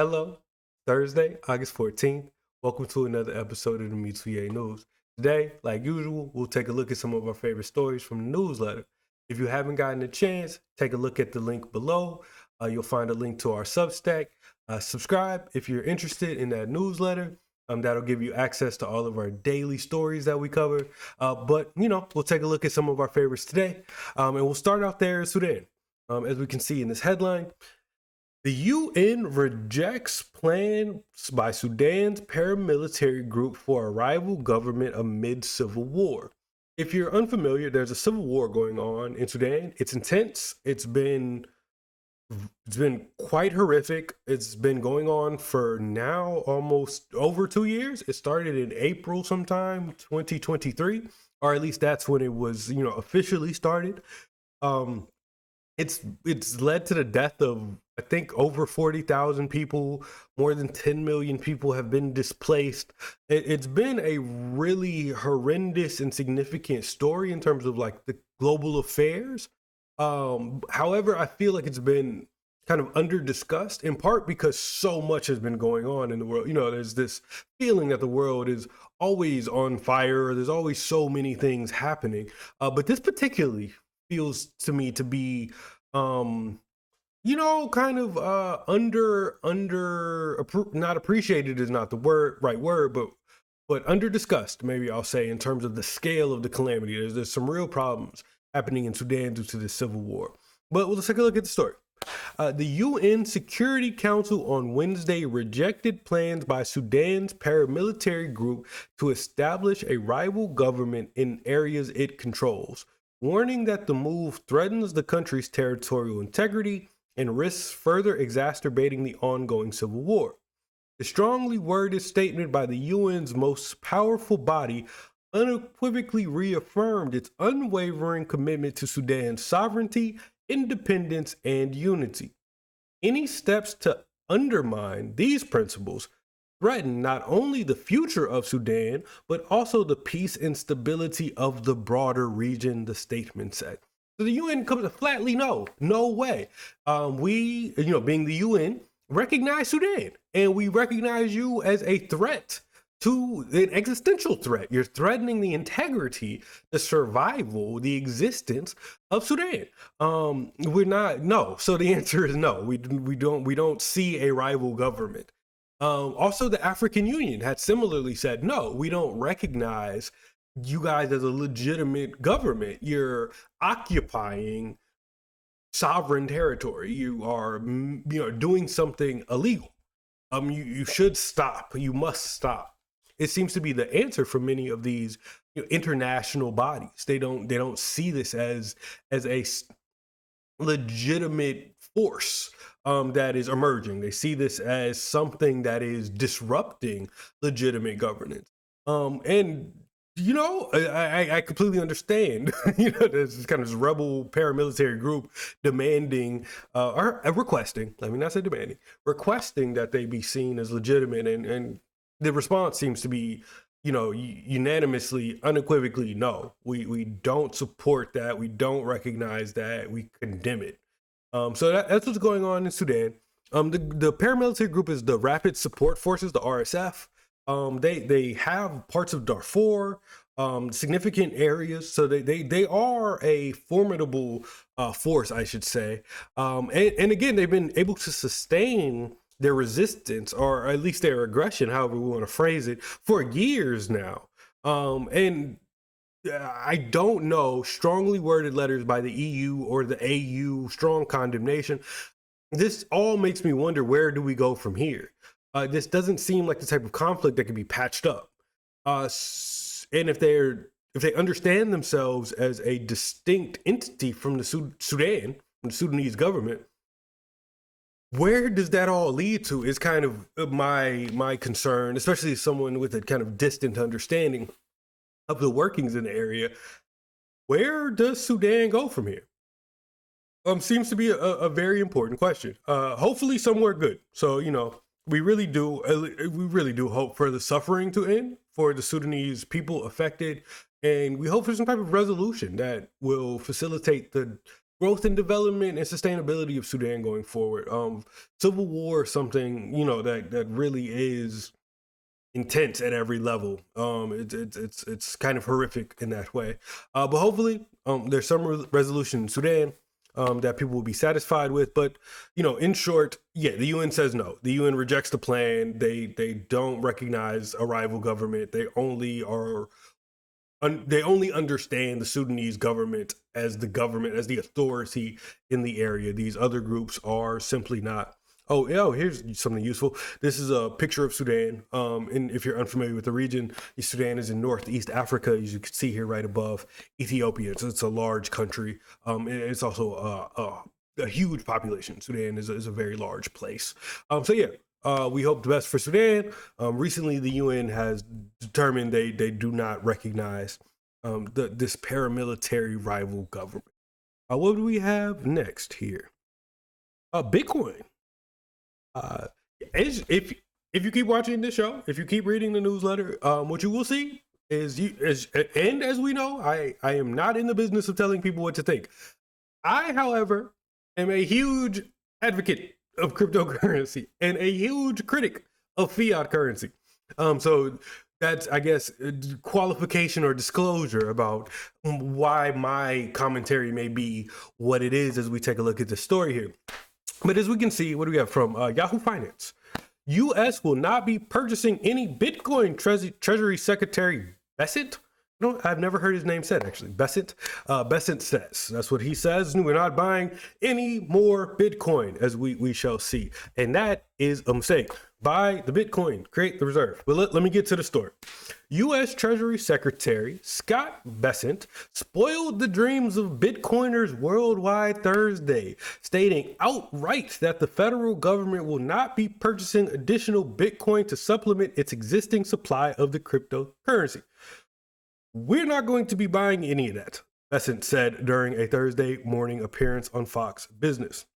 Hello, Thursday, August 14th. Welcome to another episode of the Mituye News. Today, like usual, we'll take a look at some of our favorite stories from the newsletter. If you haven't gotten a chance, take a look at the link below. You'll find a link to our Substack. Subscribe if you're interested in that newsletter. That'll give you access to all of our daily stories that we cover. But we'll take a look at some of our favorites today. And we'll start out there in Sudan. As we can see in this headline, the UN rejects plans by Sudan's paramilitary group for a rival government amid civil war. If you're unfamiliar, there's a civil war going on in Sudan. It's intense. It's been quite horrific. It's been going on for now almost over 2 years. It started in April sometime 2023, or at least that's when it was, officially started. It's led to the death of, I think, over 40,000 people. More than 10 million people have been displaced. It's been a really horrendous and significant story in terms of like the global affairs. However, I feel like it's been kind of under discussed, in part because so much has been going on in the world. There's this feeling that the world is always on fire. There's always so many things happening. But this particularly feels to me to be kind of not appreciated is not the right word, but under discussed, maybe I'll say, in terms of the scale of the calamity. There's some real problems happening in Sudan due to this civil war. But let's take a look at the story. The UN Security Council on Wednesday rejected plans by Sudan's paramilitary group to establish a rival government in areas it controls, warning that the move threatens the country's territorial integrity and risks further exacerbating the ongoing civil war. The strongly worded statement by the UN's most powerful body unequivocally reaffirmed its unwavering commitment to Sudan's sovereignty, independence, and unity. Any steps to undermine these principles threaten not only the future of Sudan, but also the peace and stability of the broader region, the statement said. So the UN comes to flatly no way. We, being the UN, recognize Sudan, and we recognize you as a threat, to an existential threat. You're threatening the integrity, the survival, the existence of Sudan. We're not, no. So the answer is no. We don't see a rival government. Also, the African Union had similarly said, no, we don't recognize you guys as a legitimate government. You're occupying sovereign territory. You are, doing something illegal. You should stop. You must stop. It seems to be the answer for many of these international bodies. They don't see this as a legitimate force that is emerging. They see this as something that is disrupting legitimate governance. And I completely understand. There's this kind of rebel paramilitary group demanding or requesting. Let me not say demanding, requesting that they be seen as legitimate, and the response seems to be, unanimously, unequivocally, no. We don't support that. We don't recognize that. We condemn it. So that's what's going on in Sudan. The paramilitary group is the Rapid Support Forces, the RSF. They have parts of Darfur, significant areas. So they are a formidable force, I should say. And again, they've been able to sustain their resistance, or at least their aggression, however we want to phrase it, for years now. And I don't know, strongly worded letters by the EU or the AU, strong condemnation. This all makes me wonder, where do we go from here? This doesn't seem like the type of conflict that can be patched up. And if they understand themselves as a distinct entity from the Sudan, from the Sudanese government, where does that all lead to is kind of my concern, especially as someone with a kind of distant understanding of the workings in the area. Where does Sudan go from here? Seems to be a very important question. Hopefully somewhere good. So, we really do hope for the suffering to end, for the Sudanese people affected, and we hope for some type of resolution that will facilitate the growth and development and sustainability of Sudan going forward. Civil war is something, that really is intense at every level. It's kind of horrific in that way. But hopefully, there's some resolution in Sudan that people will be satisfied with. But in short, yeah, the UN says no. The UN rejects the plan. They don't recognize a rival government. They only understand the Sudanese government, as the authority in the area. These other groups are simply not. Oh, here's something useful. This is a picture of Sudan. And if you're unfamiliar with the region, Sudan is in Northeast Africa, as you can see here right above Ethiopia. So it's a large country. It's also a huge population. Sudan is a very large place. So yeah, we hope the best for Sudan. Recently, the UN has determined they do not recognize this paramilitary rival government. What do we have next here? Bitcoin. If you keep watching this show, if you keep reading the newsletter, what you will see is as we know, I am not in the business of telling people what to think. I, however, am a huge advocate of cryptocurrency and a huge critic of fiat currency. So that's, I guess, qualification or disclosure about why my commentary may be what it is as we take a look at the story here. But as we can see, what do we have from Yahoo Finance? U.S. will not be purchasing any Bitcoin. Treasury Secretary Bessent. No, I've never heard his name said, actually. Bessent. Bessent says. That's what he says. We're not buying any more Bitcoin, as we shall see. And that is a mistake. Buy the Bitcoin. Create the reserve. But let me get to the story. U.S. Treasury Secretary Scott Bessent spoiled the dreams of Bitcoiners worldwide Thursday, stating outright that the federal government will not be purchasing additional Bitcoin to supplement its existing supply of the cryptocurrency. We're not going to be buying any of that, Bessent said during a Thursday morning appearance on Fox Business.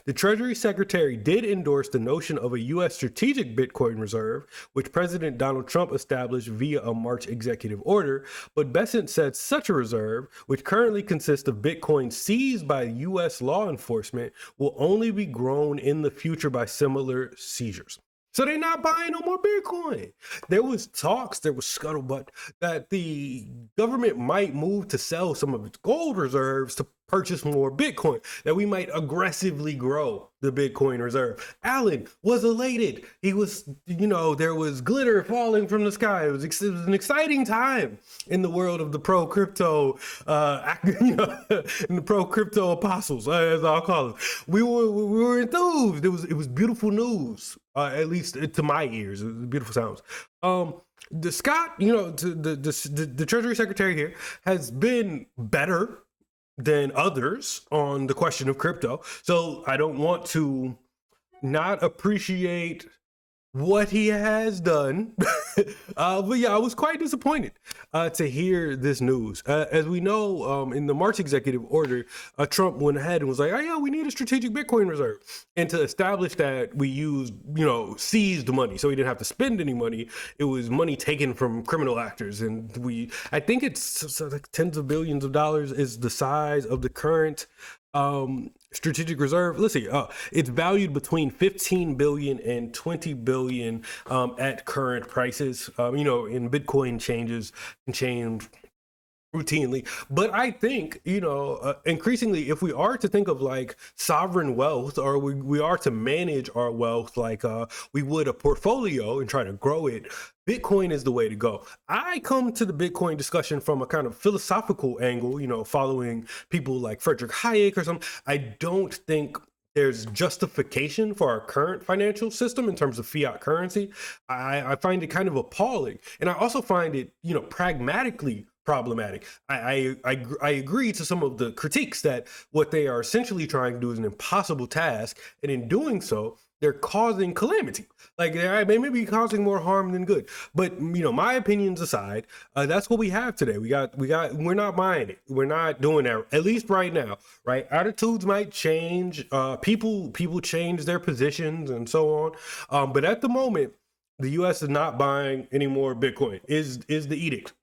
The Treasury Secretary did endorse the notion of a U.S. strategic Bitcoin reserve, which President Donald Trump established via a March executive order, but Bessent said such a reserve, which currently consists of Bitcoin seized by U.S. law enforcement, will only be grown in the future by similar seizures. So they're not buying no more Bitcoin. There was talks, there was scuttlebutt that the government might move to sell some of its gold reserves to purchase more Bitcoin, that we might aggressively grow the Bitcoin reserve. Alan was elated. He was, there was glitter falling from the sky. It was an exciting time in the world of the pro-crypto, in the pro-crypto apostles, as I'll call it. We were enthused. It was beautiful news, at least to my ears. It was beautiful sounds. The Scott, the Treasury Secretary here has been better than others on the question of crypto. So I don't want to not appreciate what he has done. But yeah, I was quite disappointed to hear this news. As we know, in the March executive order, Trump went ahead and was like, oh yeah, we need a strategic Bitcoin reserve. And to establish that, we used, seized money. So we didn't have to spend any money. It was money taken from criminal actors. And I think it's like tens of billions of dollars is the size of the current strategic reserve. Let's see, it's valued between 15 billion and 20 billion at current prices. In Bitcoin can change routinely, but I think increasingly, if we are to think of like sovereign wealth, or we are to manage our wealth like we would a portfolio and try to grow it, Bitcoin is the way to go. I come to the Bitcoin discussion from a kind of philosophical angle, following people like Frederick Hayek or something. I don't think there's justification for our current financial system in terms of fiat currency. I find it kind of appalling. And I also find it, pragmatically problematic. I agree to some of the critiques that what they are essentially trying to do is an impossible task. And in doing so, they're causing calamity. Like they may be causing more harm than good. But my opinions aside, that's what we have today. We're not buying it. We're not doing that, at least right now. Right? Attitudes might change. People change their positions and so on. But at the moment, the U.S. is not buying any more Bitcoin. Is the edict.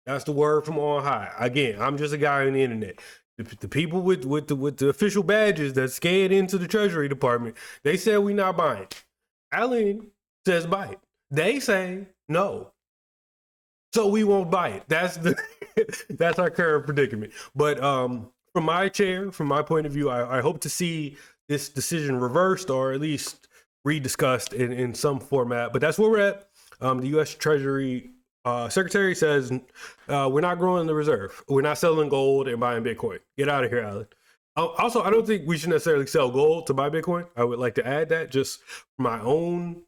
That's the word from on high. Again, I'm just a guy on the internet. The people with the official badges that scanned into the Treasury Department, they said we not buying. Allen says buy it. They say no, so we won't buy it. That's the that's our current predicament. But from my chair, from my point of view, I hope to see this decision reversed or at least rediscussed in some format. But that's where we're at. The U.S. Treasury Secretary says we're not growing the reserve. We're not selling gold and buying Bitcoin. Get out of here, Allen. Also, I don't think we should necessarily sell gold to buy Bitcoin. I would like to add that just my own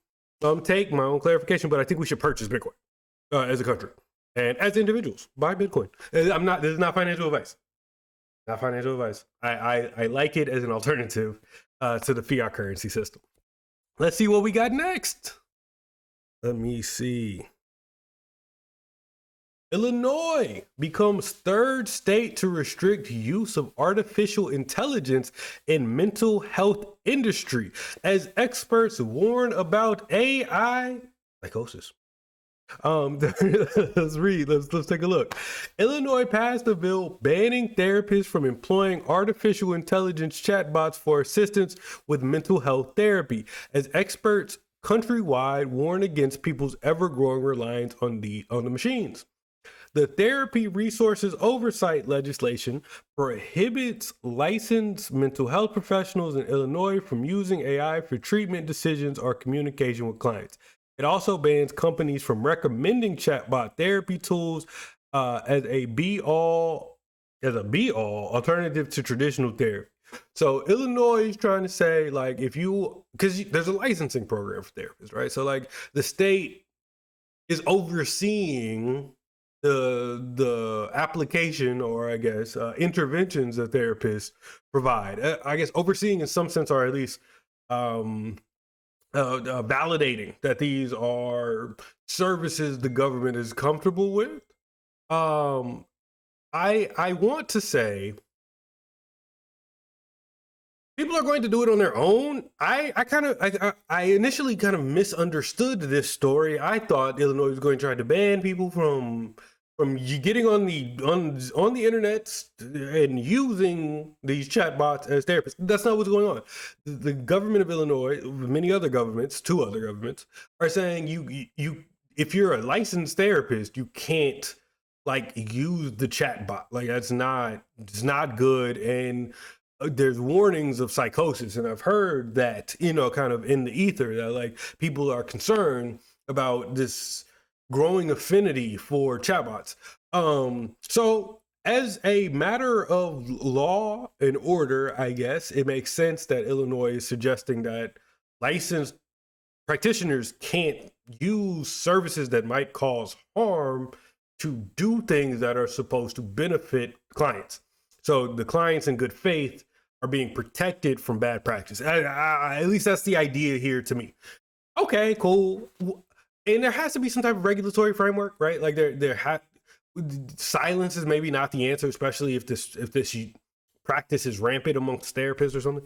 take, my own clarification. But I think we should purchase Bitcoin as a country and as individuals. Buy Bitcoin. I'm not. This is not financial advice. Not financial advice. I like it as an alternative to the fiat currency system. Let's see what we got next. Let me see. Illinois becomes third state to restrict use of artificial intelligence in mental health industry as experts warn about AI psychosis. Let's read. Let's take a look. Illinois passed a bill banning therapists from employing artificial intelligence chatbots for assistance with mental health therapy as experts countrywide warn against people's ever-growing reliance on the machines. The Therapy Resources Oversight legislation prohibits licensed mental health professionals in Illinois from using AI for treatment decisions or communication with clients. It also bans companies from recommending chatbot therapy tools as a be-all alternative to traditional therapy. So Illinois is trying to say, like, because there's a licensing program for therapists, right? So like the state is overseeing the application or I guess interventions that therapists provide. I guess overseeing in some sense, or at least validating that these are services the government is comfortable with. I want to say people are going to do it on their own. I initially kind of misunderstood this story. I thought Illinois was going to try to ban people from getting on the internet and using these chatbots as therapists. That's not what's going on. The government of Illinois, many other governments, 2 other governments, are saying you if you're a licensed therapist, you can't like use the chatbot. Like it's not good, and there's warnings of psychosis. And I've heard that, kind of in the ether, that like people are concerned about this growing affinity for chatbots. So as a matter of law and order, I guess it makes sense that Illinois is suggesting that licensed practitioners can't use services that might cause harm to do things that are supposed to benefit clients. So the clients in good faith are being protected from bad practice. At least that's the idea here to me. Okay, cool. And there has to be some type of regulatory framework, right? Like silence is maybe not the answer, especially if this practice is rampant amongst therapists or something.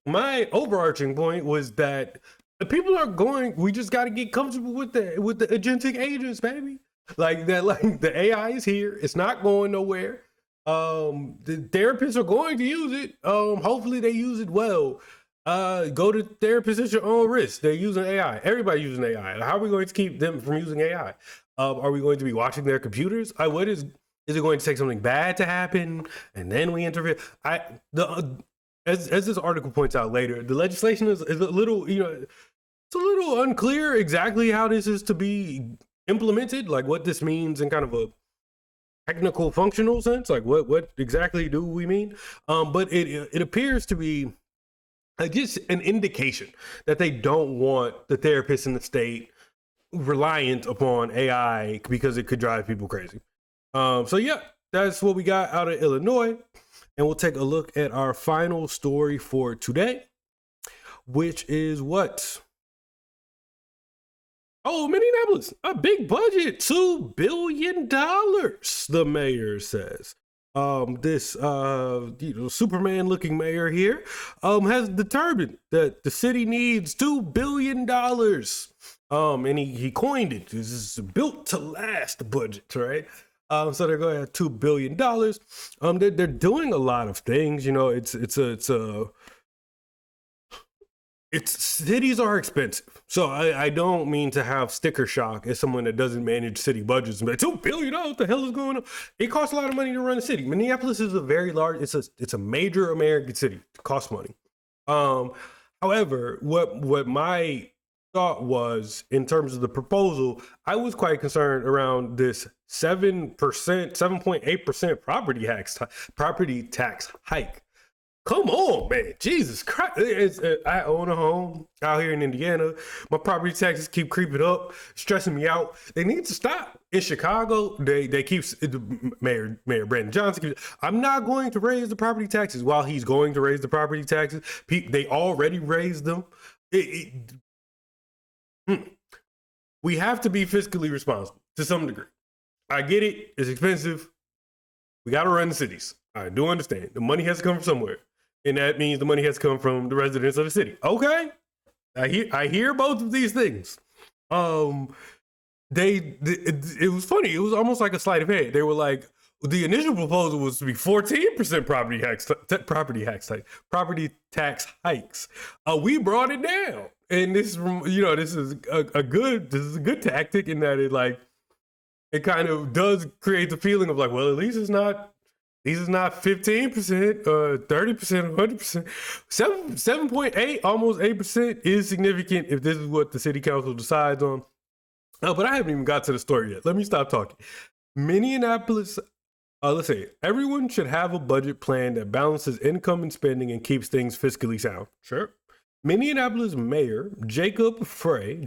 My overarching point was that the people are going. We just got to get comfortable with the agentic agents, baby. Like that. Like the AI is here. It's not going nowhere. The therapists are going to use it. Hopefully they use it well. Go to therapists at your own risk. They're using AI. Everybody's using AI. How are we going to keep them from using AI? Are we going to be watching their computers? Is it going to take something bad to happen and then we interfere? As this article points out later, the legislation is a little, it's a little unclear exactly how this is to be implemented, like what this means in kind of a technical functional sense, like what exactly do we mean? But it appears to be just an indication that they don't want the therapists in the state reliant upon AI because it could drive people crazy. So yeah, that's what we got out of Illinois. And we'll take a look at our final story for today, which is what? Oh, Minneapolis, a big budget, $2 billion, the mayor says. This Superman looking mayor here has determined that the city needs $2 billion. And he coined it. This is built to last budget, right? So they're going to have $2 billion. They're doing a lot of things. It's cities are expensive. So I don't mean to have sticker shock as someone that doesn't manage city budgets and be like, $2 billion, what the hell is going on? It costs a lot of money to run a city. Minneapolis is a very large, it's a major American city. It costs money. However, what my thought was in terms of the proposal, I was quite concerned around this 7.8% property tax hike. Come on, man. Jesus Christ. I own a home out here in Indiana. My property taxes keep creeping up, stressing me out. They need to stop. In Chicago, they keep, Mayor Brandon Johnson, I'm not going to raise the property taxes. While he's going to raise the property taxes, they already raised them. We have to be fiscally responsible to some degree. I get it. It's expensive. We got to run the cities. I do understand. The money has to come from somewhere. And that means the money has to come from the residents of the city. Okay. I hear both of these things. It was funny. It was almost like a sleight of hand. They were like, the initial proposal was to be 14% property tax hikes. We brought it down. And this is a good tactic in that it kind of does create the feeling of like, well, at least it's not 15%, 30%, 100%. 7.8, almost 8% is significant if this is what the city council decides on. But I haven't even got to the story yet. Let me stop talking. Minneapolis, let's say everyone should have a budget plan that balances income and spending and keeps things fiscally sound. Sure. Minneapolis Mayor Jacob Frey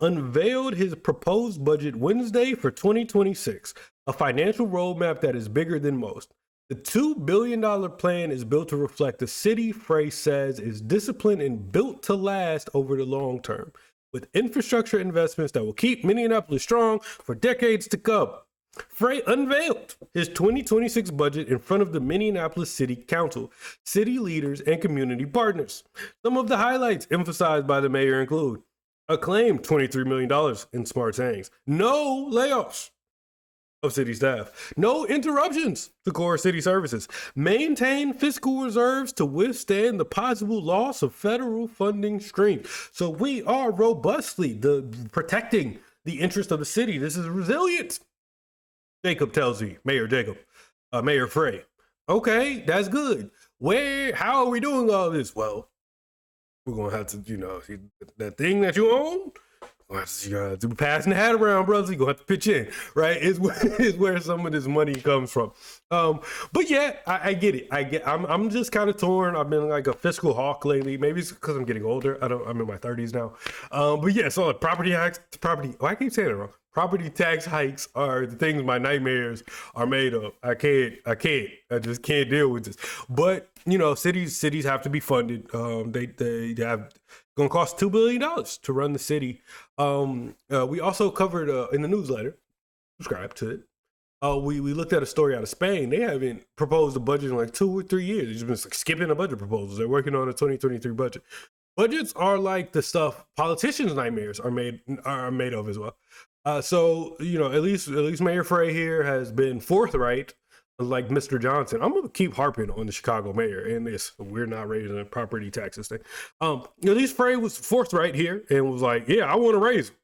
unveiled his proposed budget Wednesday for 2026, a financial roadmap that is bigger than most. The $2 billion plan is built to reflect the city Frey says is disciplined and built to last over the long term, with infrastructure investments that will keep Minneapolis strong for decades to come. Frey unveiled his 2026 budget in front of the Minneapolis City Council, city leaders, and community partners. Some of the highlights emphasized by the mayor include a claimed $23 million in smart sayings, no layoffs of city staff, no interruptions to core city services, maintain fiscal reserves to withstand the possible loss of federal funding streams. So we are robustly protecting the interest of the city. This is resilient. Jacob tells me, Mayor Frey. Okay, that's good. How are we doing all this? Well, we're going to have to, that thing that you own, you're going to be passing the hat around, brothers. You're going to have to pitch in, right? Is where some of this money comes from. But yeah, I get it. I'm just kind of torn. I've been like a fiscal hawk lately. Maybe it's because I'm getting older. I'm in my 30s now. But yeah, so I keep saying it wrong. Property tax hikes are the things my nightmares are made of. I just can't deal with this. But cities have to be funded. They have going to cost $2 billion to run the city. We also covered in the newsletter. Subscribe to it. We looked at a story out of Spain. They haven't proposed a budget in like 2 or 3 years. They've just been skipping the budget proposals. They're working on a 2023 budget. Budgets are like the stuff politicians' nightmares are made of as well. So at least Mayor Frey here has been forthright, like Mr. Johnson. I'm gonna keep harping on the Chicago mayor and this we're not raising property taxes thing. At least Frey was forthright here and was like, yeah, I want to raise them.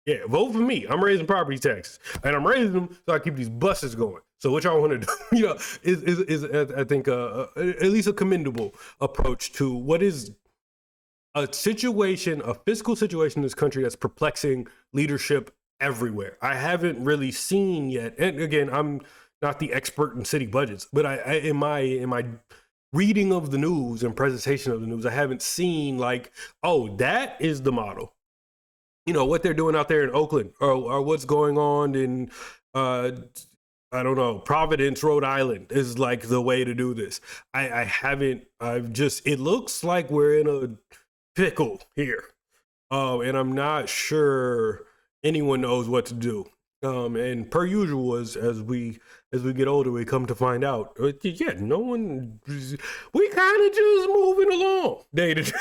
Yeah, vote for me. I'm raising property taxes, and I'm raising them so I keep these buses going. So what y'all want to do, is I think at least a commendable approach to what is a fiscal situation in this country that's perplexing leadership everywhere. I haven't really seen yet, and again, I'm not the expert in city budgets, but I in my reading of the news and presentation of the news, I haven't seen like, oh, that is the model. What they're doing out there in Oakland, or what's going on in I don't know, Providence, Rhode Island is like the way to do this. It looks like we're in a pickle here. And I'm not sure anyone knows what to do. And per usual, as we get older, we come to find out, yeah, no one, we kind of just moving along day to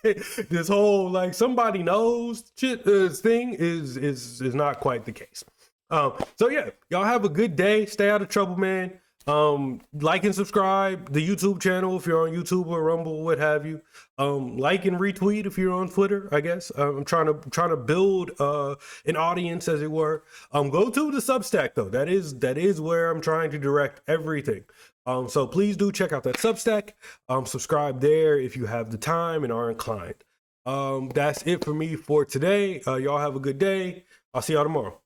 day, this whole, like, somebody knows shit thing is not quite the case. So yeah, y'all have a good day. Stay out of trouble, man. Like and subscribe the YouTube channel if you're on YouTube or Rumble, what have you. Like and retweet if you're on Twitter. I guess I'm trying to build an audience, as it were. Go to the Substack though. That is where I'm trying to direct everything. So please do check out that Substack. Subscribe there if you have the time and are inclined. That's it for me for today. Y'all have a good day. I'll see y'all tomorrow.